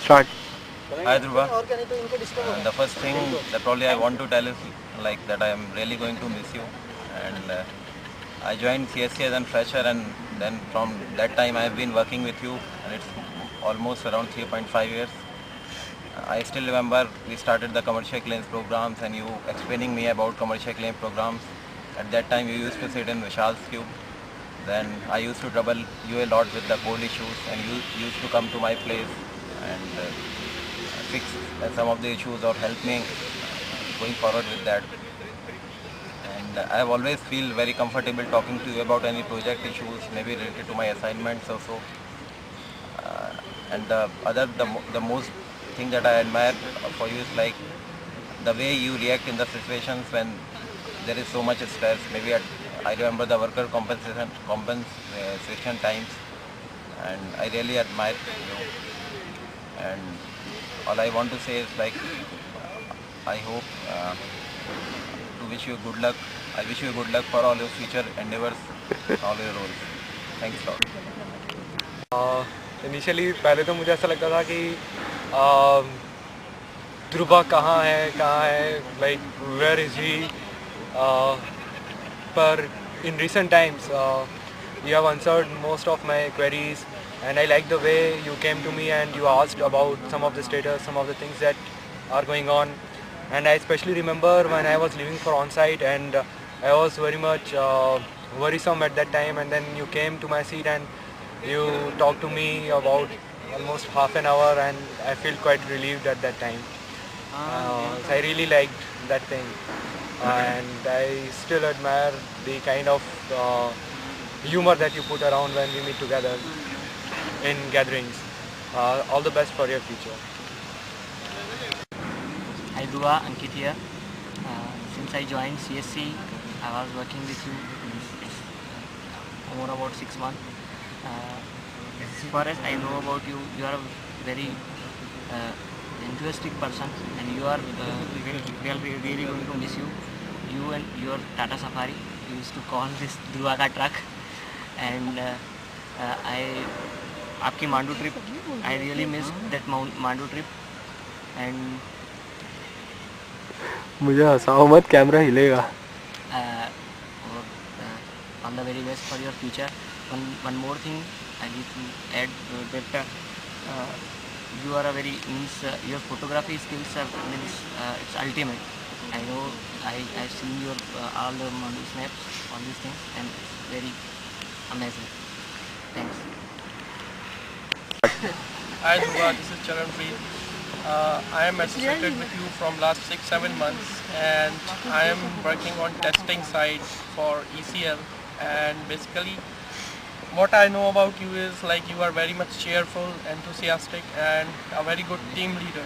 Start. Hi Dhruva. The first thing that probably I want to tell is like that I am really going to miss you. And I joined CSC as a fresher, and then from that time I have been working with you, and it's almost around 3.5 years. I still remember we started the commercial claims programs, and you explaining me about commercial claim programs. At that time you used to sit in Vishal's cube. Then I used to trouble you a lot with the code issues, and you used to come to my place and fix some of the issues or help me going forward with that. And I have always feel very comfortable talking to you about any project issues, maybe related to my assignments or so. And the most thing that I admire for you is like the way you react in the situations when there is so much stress. Maybe I remember the worker compensation times, and I really admire you. And all I want to say is like I hope to wish you good luck. I wish you good luck for all your future endeavors, all your roles. Thanks a lot. Initially पहले तो मुझे ऐसा लगता था कि uh, Dhruva कहाँ है like where is he पर in recent times you have answered most of my queries, and I like the way you came to me and you asked about some of the status, some of the things that are going on. And I especially remember when I was leaving for on-site, and I was very much worrisome at that time, and then you came to my seat and you talked to me about almost half an hour, and I feel quite relieved at that time. So I really liked that thing, and I still admire the kind of humor that you put around when we meet together in gatherings. All the best for your future. Hi Dhruva, Ankit here. Since I joined CSC, I was working with you for about 6 months. As far as I know about you, you are a very enthusiastic person, and you are we are really going to miss you. You and your Tata Safari. You used to call this Dhruva ka truck, and आपकी Mandu trip. I really missed that Mandu trip, and मुझे हंसाओ मत, camera हिलेगा. all the very best for your future. One more thing I need to add, that you are a very your photography skills are it's ultimate. I know I've seen your all the model snaps, all these things, and it's very amazing. Thanks. Hi Dhruva, this is Charanpreet. I am associated with you from last 6-7 months, and I am working on testing side for ECL. And basically what I know about you is like you are very much cheerful, enthusiastic, and a very good team leader.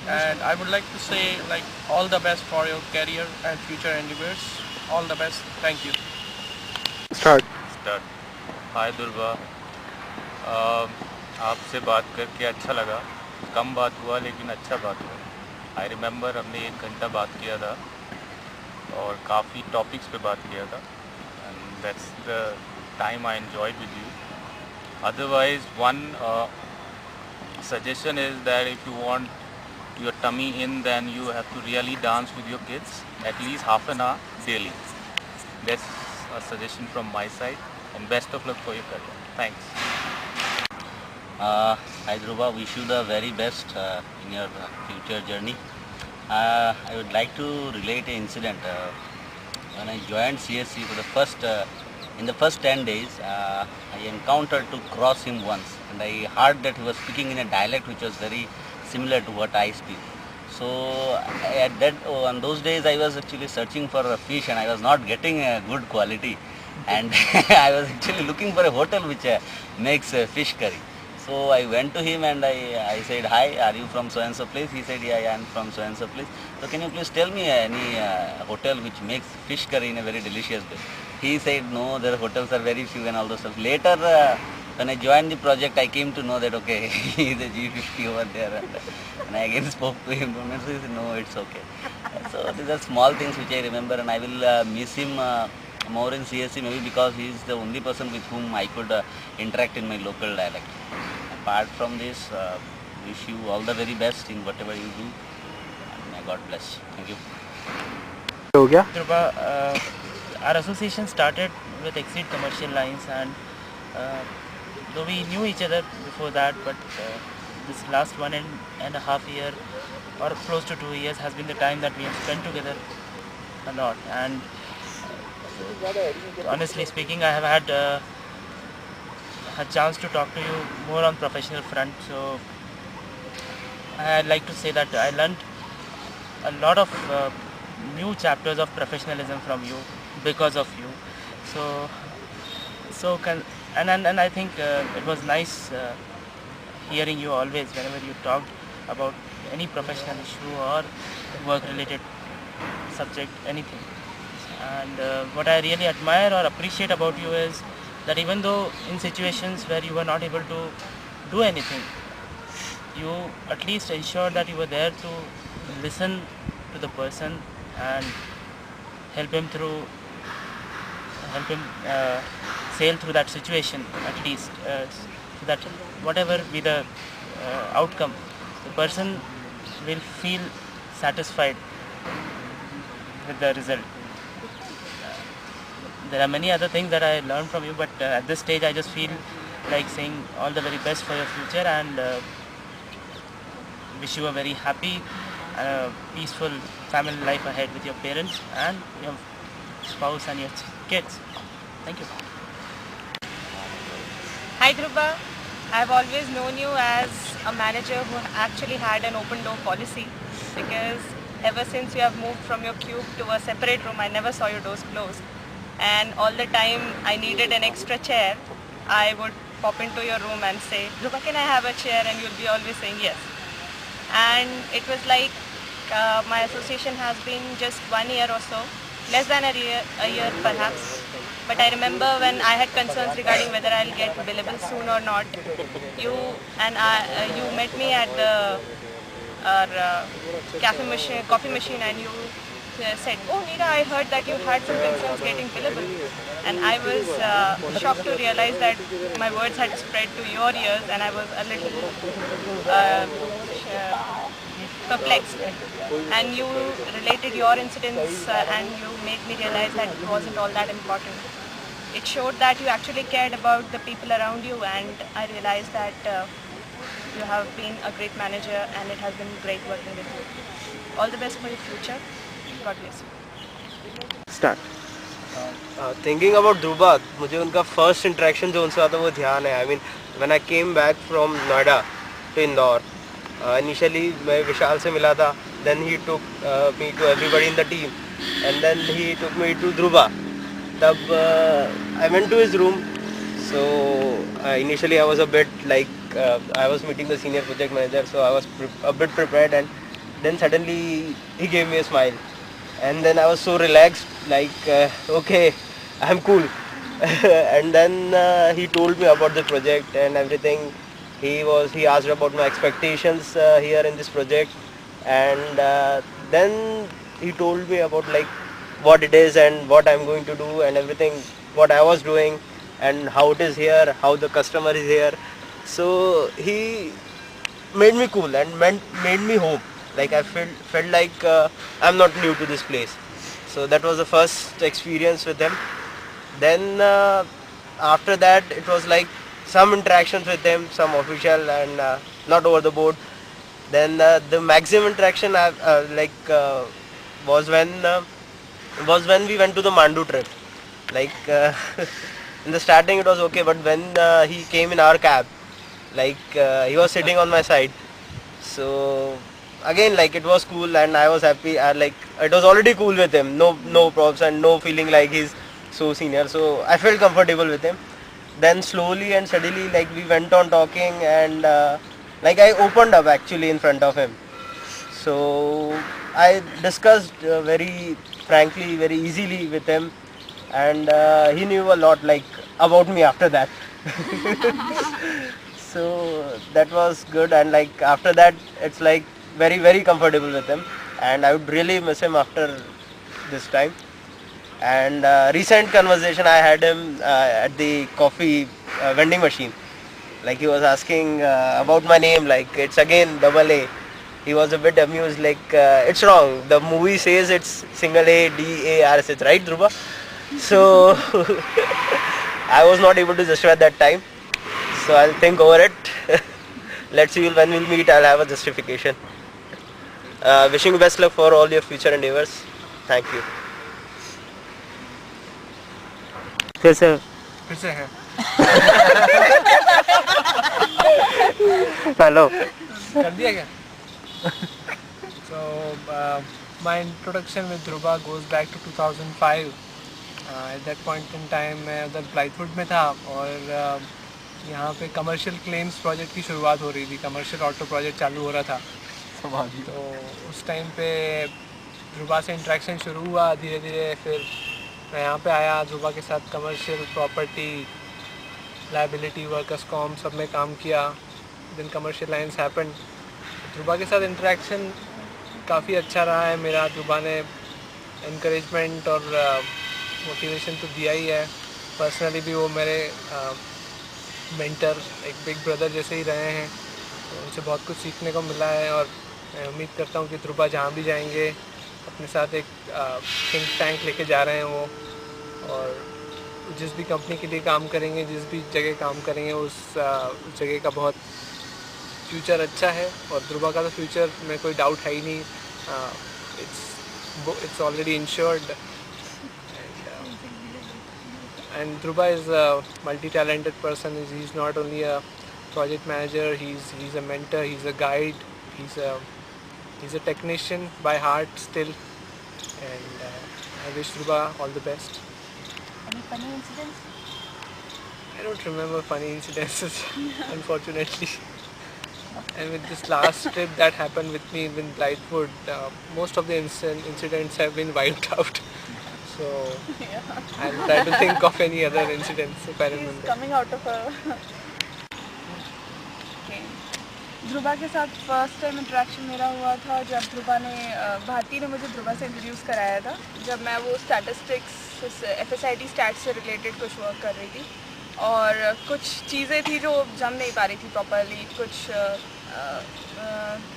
And I would like to say like all the best for your career and future endeavors. All the best. Thank you. Start. हाय दुर्गा, आपसे बात करके अच्छा लगा. कम बात हुआ लेकिन अच्छा बात हुआ. आई रिमेंबर हमने 1 घंटा बात किया था और काफ़ी टॉपिक्स पे बात किया था, and that's the time I enjoyed with you. Otherwise one suggestion is that if you want your tummy in, then you have to really dance with your kids at least half an hour daily. That's a suggestion from my side, and best of luck for your career. Thanks. Hi Dhruva, wish you the very best in your future journey. I would like to relate an incident. When I joined CSC for the first, in the first 10 days, I encountered to cross him once, and I heard that he was speaking in a dialect which was very similar to what I speak. So at that, on those days I was actually searching for a fish, and I was not getting a good quality, and I was actually looking for a hotel which makes fish curry. So I went to him and I said, hi, are you from so and so place? He said, yeah, I am from so and so place. So can you please tell me any hotel which makes fish curry in a very delicious way? He said, no, the hotels are very few and all those stuff. Later, when I joined the project, I came to know that, okay, he is a G50 over there. And I again spoke to him, and so he said, no, it's okay. So these are small things which I remember, and I will miss him more in CSC, maybe because he is the only person with whom I could interact in my local dialect. Apart from this, wish you all the very best in whatever you do, and may God bless. Thank you. हो गया Dhruva, our association started with Exceed Commercial Lines, and though we knew each other before that, but this last 1.5 year or close to 2 years has been the time that we have spent together a lot. And honestly speaking, I have had a chance to talk to you more on professional front. So I'd like to say that I learned a lot of new chapters of professionalism from you because of you. And I think it was nice hearing you always whenever you talked about any professional issue or work related subject, anything. And what I really admire or appreciate about you is that even though in situations where you were not able to do anything, you at least ensured that you were there to listen to the person and help him sail through that situation, at least, so that whatever be the outcome, the person will feel satisfied with the result. There are many other things that I learned from you, but at this stage I just feel like saying all the very best for your future, and wish you a very happy, peaceful family life ahead with your parents and your spouse and your kids. Thank you. Hi Dhruva, I've always known you as a manager who actually had an open door policy, because ever since you have moved from your cube to a separate room, I never saw your doors closed. And all the time I needed an extra chair, I would pop into your room and say, Dhruva, can I have a chair? And you'll be always saying yes. And it was like my association has been just 1 year or so, less than a year perhaps. But I remember when I had concerns regarding whether I'll get billable soon or not, you met me at the coffee machine, and you said, oh Meera, I heard that you had some concerns getting billable. And I was shocked to realize that my words had spread to your ears, and I was a little perplexed. And you related your incidents and you made me realize that it wasn't all that important. It showed that you actually cared about the people around you, and I realized that you have been a great manager and it has been great working with you. All the best for your future. God bless you. Start thinking about Dhruva, मुझे उनका first interaction जो उनसे आता वो ध्यान है. I mean when I came back from Noida to Indore, initially मैं विशाल से मिला था, then he took me to everybody in the team, and then he took me to Dhruva. तब I went to his room. So initially I was a bit like I was meeting the senior project manager, so I was a bit prepared, and then suddenly he gave me a smile. And then I was so relaxed, like okay, I'm cool. And then he told me about the project and everything. He asked about my expectations here in this project, and then he told me about like what it is and what I'm going to do and everything, what I was doing and how it is here, how the customer is here. So he made me cool and made me home. Like I felt like I'm not new to this place. So that was the first experience with them. Then after that it was like some interactions with them, some official and not over the board. Then the maximum interaction was when we went to the Mandu trip. Like in the starting it was okay, but when he came in our cab, like he was sitting on my side. So again, like it was cool and I was happy. Like it was already cool with him, no props and no feeling like he's so senior, so I felt comfortable with him. Then slowly and steadily, like we went on talking, and like I opened up actually in front of him. So I discussed very frankly, very easily with him, and he knew a lot like about me after that. So that was good, and like after that it's like very comfortable with him, and I would really miss him after this time. And recent conversation I had him at the coffee vending machine. Like he was asking about my name, like it's again double A. He was a bit amused, like it's wrong. The movie says it's single A, D-A-R-S-H, right, Dhruva? So I was not able to justify that time. So I'll think over it. Let's see when we'll meet. I'll have a justification. Wishing you best luck for all your future endeavors. Thank you. फिर से है hello कर दिया क्या? So my introduction with Dhruva goes back to 2005. At that point in time मैं उधर ब्लाइथवुड में था और यहाँ पे कमर्शियल क्लेम्स प्रोजेक्ट की शुरुआत हो रही थी, कमर्शियल ऑटो प्रोजेक्ट चालू हो रहा था। तो उस टाइम पे ध्रुवा से इंटरेक्शन शुरू हुआ धीरे धीरे। फिर मैं यहाँ पे आया, ध्रुवा के साथ commercial property, liability, workers comp सब में काम किया। Then commercial lines happen. Dhruva के साथ इंटरेक्शन काफ़ी अच्छा रहा है मेरा। ध्रुवा ने इनकरेजमेंट और मोटिवेशन तो दिया ही है। पर्सनली भी वो मेरे मेंटर, एक बिग ब्रदर जैसे ही रहे हैं। तो उनसे बहुत कुछ सीखने को मिला है और मैं उम्मीद करता हूँ कि ध्रुवा जहाँ भी जाएंगे अपने साथ एक थिंक टैंक लेके जा रहे हैं वो, और जिस भी कंपनी के लिए काम करेंगे, जिस भी जगह काम करेंगे, उस जगह का बहुत फ्यूचर अच्छा है। और ध्रुवा का तो फ्यूचर में कोई डाउट है ही नहीं। It's already insured. And Dhruva is a multi-talented person. He's not only a project manager. He's a mentor. He's a guide. He's a technician by heart still. And I wish Dhruva all the best. Any funny incidents? I don't remember funny incidences, unfortunately. And with this last trip that happened with me in Blythwood, most of the incidents have been wiped out. So I'll try to think of any other incidents if I remember. Coming out of a Dhruva के साथ first time interaction मेरा हुआ था जब ध्रुवा ने भारती ने मुझे ध्रुवा से इंट्रोड्यूस कराया था, जब मैं वो स्टैटिस्टिक्स FSIT स्टैट्स से रिलेटेड कुछ वर्क कर रही थी। और कुछ चीज़ें थी जो जम नहीं पा रही थी प्रॉपरली। कुछ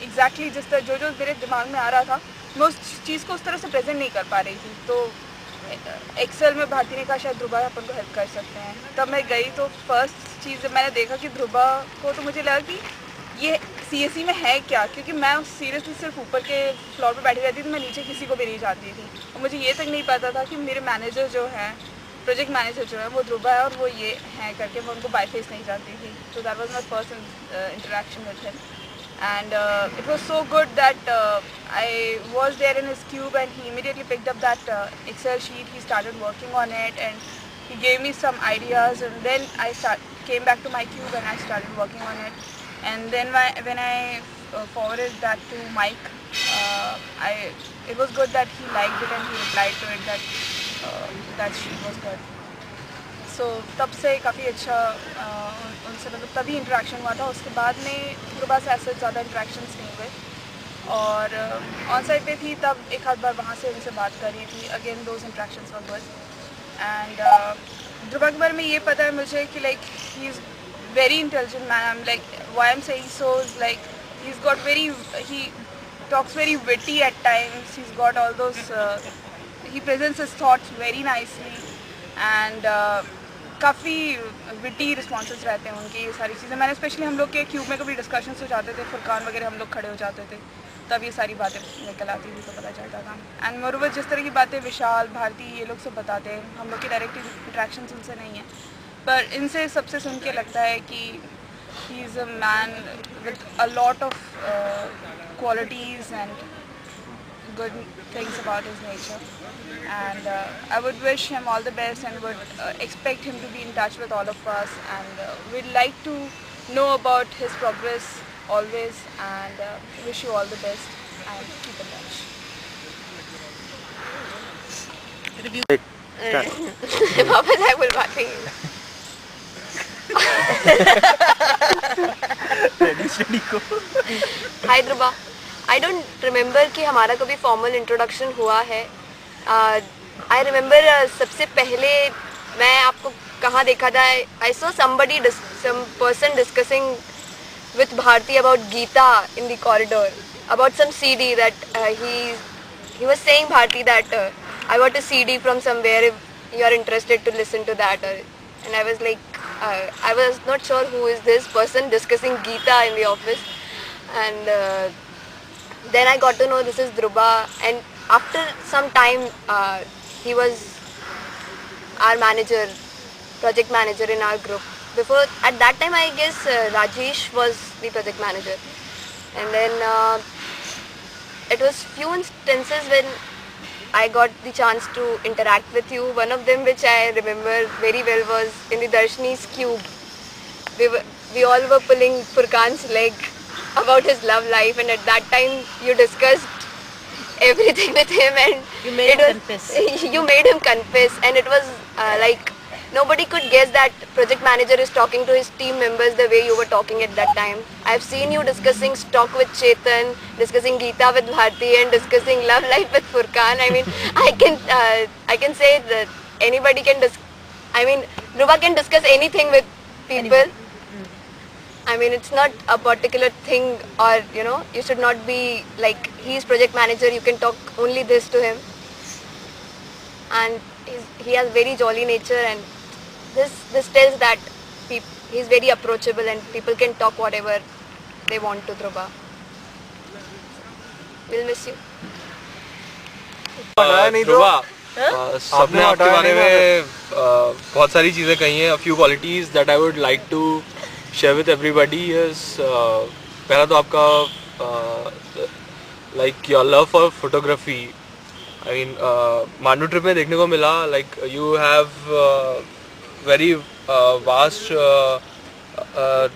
एग्जैक्टली जिस तरह जो मेरे दिमाग में आ रहा था मैं उस चीज़ को उस तरह से प्रेजेंट नहीं कर पा रही थी। तो एक्सेल में भारती ने कहा शायद ध्रुवा अपन को हेल्प कर सकते हैं। तब मैं गई तो फर्स्ट चीज़ मैंने देखा कि ध्रुवा को, तो मुझे लगा कि ये CSE में है क्या, क्योंकि मैं सीरियसली सिर्फ ऊपर के फ्लोर पे बैठी रहती थी, मैं नीचे किसी को भी नहीं जानती थी। और मुझे ये तक नहीं पता था कि मेरे मैनेजर जो हैं, प्रोजेक्ट मैनेजर जो है वो ध्रुवा है और वो ये हैं करके, मैं उनको बाय फेस नहीं जानती थी। तो that was my first interaction with him. And it was so good that I was there in his cube and he immediately picked up that Excel sheet. He started working on it and he gave me some ideas, and then I came back to my cube and I started working on it. And then when I forwarded that to Mike, it was good that he liked it and he replied to it that sheet was good. So तब से काफ़ी अच्छा उनसे मतलब तभी interaction हुआ था। उसके बाद में ध्रुवा से ऐसे ज़्यादा इंटरेक्शंस नहीं हुए। और ऑन साइड पे थी तब एक आध बार वहाँ से उनसे बात करी थी। Again those interactions were good. And Dhruva के बारे में ये पता है मुझे कि like he is very intelligent man. I am like why I am saying so is like he is got very, he talks very witty at times. He is got all those, he presents his thoughts very nicely and काफ़ी witty responses रहते हैं उनकी। ये सारी चीज़ें मैंने specially हम लोग के क्यूब में कभी डिस्कशंस हो जाते थे, फुरकान वगैरह हम लोग खड़े हो जाते थे, तब ये सारी बातें निकल आती थी तो पता चलता था। एंड मोरओवर जिस तरह की बातें विशाल, भारती ये लोग सब बताते हैं, हम लोग की डायरेक्ट इंट्रैक्शन उनसे नहीं है, पर इनसे सबसे सुन के लगता है कि he is a man with a lot of qualities and good things about his nature. And I would wish him all the best and would expect him to be in touch with all of us, and we'd like to know about his progress always, and wish you all the best and keep in touch. वापस है बुलवाते हैं। हाय Dhruva, I don't remember कि हमारा कभी formal introduction हुआ है। I remember सबसे पहले मैं आपको कहाँ देखा था, I saw somebody some person discussing with Bharti about Geeta in the corridor, about some CD that he was saying Bharti that I got a CD from somewhere if you are interested to listen to that. And I was like, I was not sure who is this person discussing Geeta in the office. And then I got to know this is Dhruba. And after some time, he was our manager, project manager in our group. Before, at that time, I guess Rajesh was the project manager. And then it was few instances when I got the chance to interact with you. One of them which I remember very well was in the Darshini's cube. We all were pulling Furkan's leg about his love life, and at that time you discussed everything with him, and You made him confess. you made him confess, and it was like nobody could guess that project manager is talking to his team members the way you were talking at that time. I've seen you discussing stock with Chetan, discussing Geeta with Bharti, and discussing love life with Furkan. I mean, I can say that anybody can Dhruba can discuss anything with people. I mean, it's not a particular thing, or you should not be like, he's project manager, you can talk only this to him. And he has very jolly nature, and this tells that he's very approachable and people can talk whatever they want to Dhruba. We'll miss you. Dhruva, सबने आपके बारे में बहुत सारी चीज़ें कही हैं. A few qualities that I would like to share with everybody is पहला तो आपका like your love for photography. I mean, Mandu trip में देखने को मिला, like you have very vast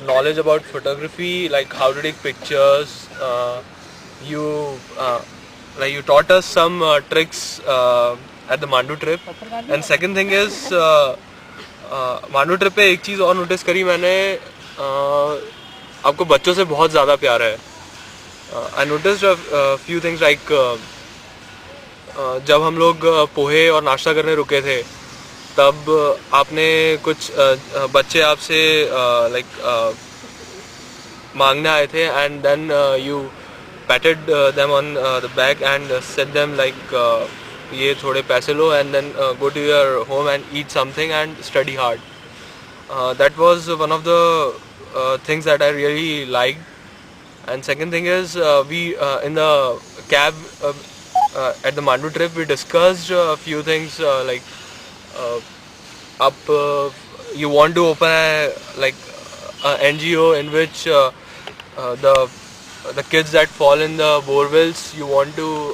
knowledge about photography, like how to take pictures. You taught us some tricks at the Mandu trip. And second thing is Mandu trip पे एक चीज़ और notice करी मैंने, आपको बच्चों से बहुत ज़्यादा प्यार है. I noticed a few things like जब हम लोग पोहे और नाश्ता करने रुके थे, तब आपने कुछ बच्चे आपसे मांगने आए थे, and then you patted them on the back and said them like ये थोड़े पैसे लो and then go to your home and eat something and study hard. That was one of the things that I really liked. And second thing is we in the cab at the Mandu trip we discussed a few things like you want to open a NGO in which the kids that fall in the borewells, you want to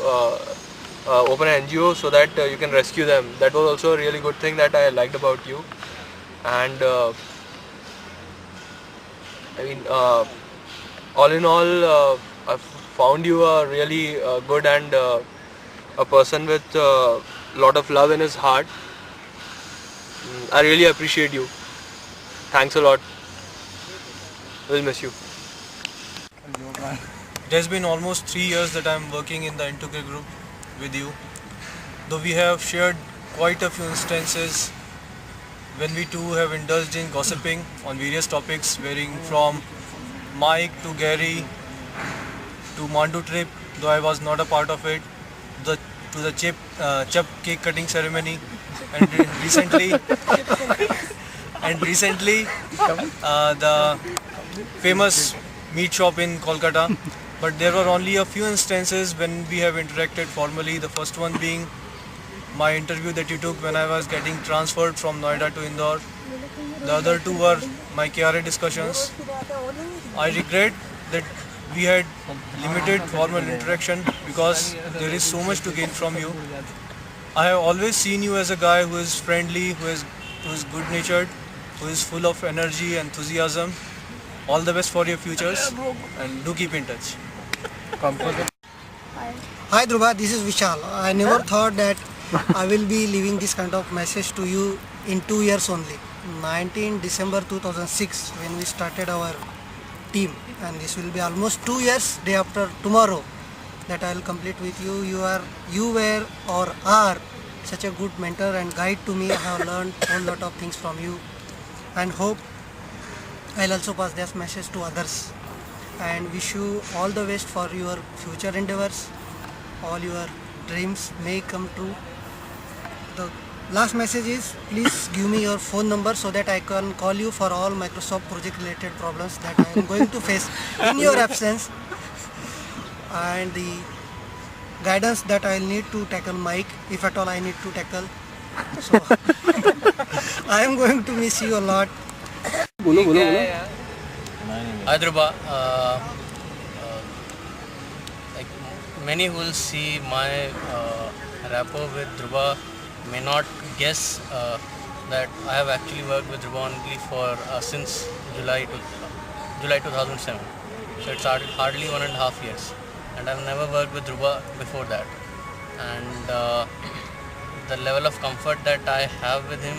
open an NGO so that you can rescue them. That was also a really good thing that I liked about you. And I mean, all in all, I found you a really good and a person with a lot of love in his heart. I really appreciate you. Thanks a lot. We'll miss you. It has been almost 3 years that I am working in the N2K group with you. Though we have shared quite a few instances when we too have indulged in gossiping on various topics, varying from Mike to Gary to Mandu trip, though I was not a part of it, to the chip cake cutting ceremony, and recently the famous meat shop in Kolkata. But there were only a few instances when we have interacted formally. The first one being my interview that you took when I was getting transferred from Noida to Indore. The other two were my KRA discussions. I regret that we had limited formal interaction because there is so much to gain from you. I have always seen you as a guy who is friendly, who is good-natured, who is full of energy and enthusiasm. All the best for your futures, and do keep in touch. Hi Dhruba, this is Vishal. I never thought that I will be leaving this kind of message to you in 2 years only. 19 December 2006 when we started our team, and this will be almost 2 years day after tomorrow that I will complete with you. You were or are such a good mentor and guide to me. I have learned a whole lot of things from you, and hope I'll also pass this message to others and wish you all the best for your future endeavors. All your dreams may come true. The last message is, please give me your phone number so that I can call you for all Microsoft project related problems that I am going to face in your absence, and the guidance that I will need to tackle Mike, if at all I need to tackle. So I am going to miss you a lot. Hi Dhruva, like many who will see my rapport with Dhruva may not guess that I have actually worked with Dhruva only for since July 2007. So it's hardly 1.5 years, and I've never worked with Dhruva before that. And the level of comfort that I have with him,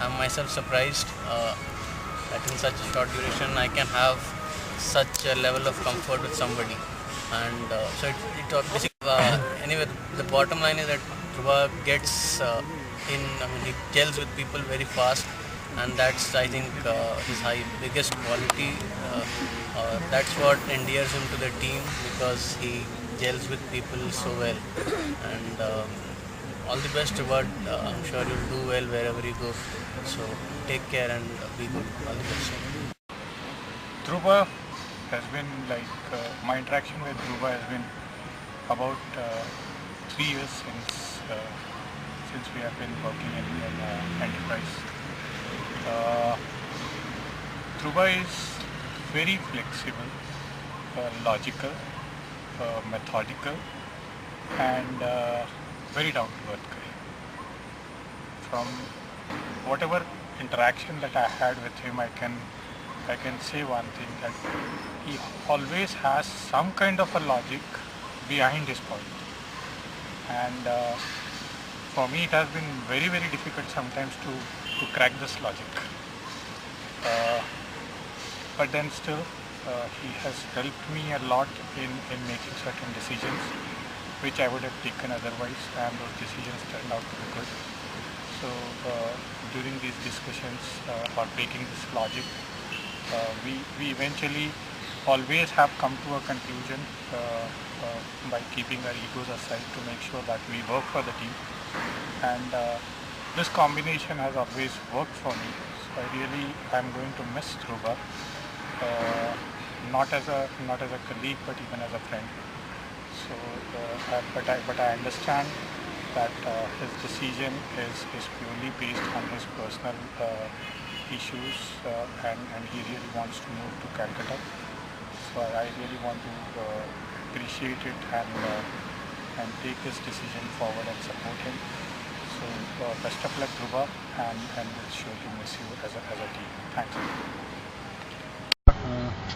I'm myself surprised that in such a short duration I can have such a level of comfort with somebody. And so basically, anyway, the bottom line is that Dhruva gets he gels with people very fast, and that's, I think, his biggest quality. That's what endears him to the team, because he gels with people so well. And all the best, Dhruva. I'm sure you'll do well wherever you go. So take care and be good. All the best. Dhruva has been like, my interaction with Dhruva has been about 3 years since we have been working in enterprise. Dhruva is very flexible, logical, methodical, and very down to earth guy. From whatever interaction that I had with him, I can say one thing, that he always has some kind of a logic behind his point. And for me, it has been very, very difficult sometimes to crack this logic. But then still, he has helped me a lot in making certain decisions which I would have taken otherwise, and those decisions turned out to be good. So during these discussions or breaking this logic, we eventually always have come to a conclusion by keeping our egos aside to make sure that we work for the team. And this combination has always worked for me. So I am going to miss Dhruva, not as a colleague, but even as a friend. So, but I understand that his decision is purely based on his personal issues, and he really wants to move to Calcutta. So I really want to appreciate it and take his decision forward and support him. So best of luck, Dhruva, and we'll surely miss you as a team. Thanks.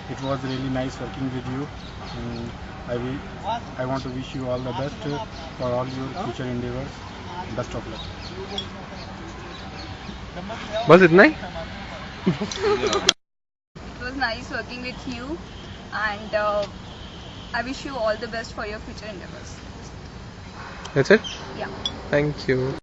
It was really nice working with you. I want to wish you all the best for all your future endeavors. Best of luck. बस इतना ही? It was nice working with you, and I wish you all the best for your future endeavors. That's it? Yeah. Thank you.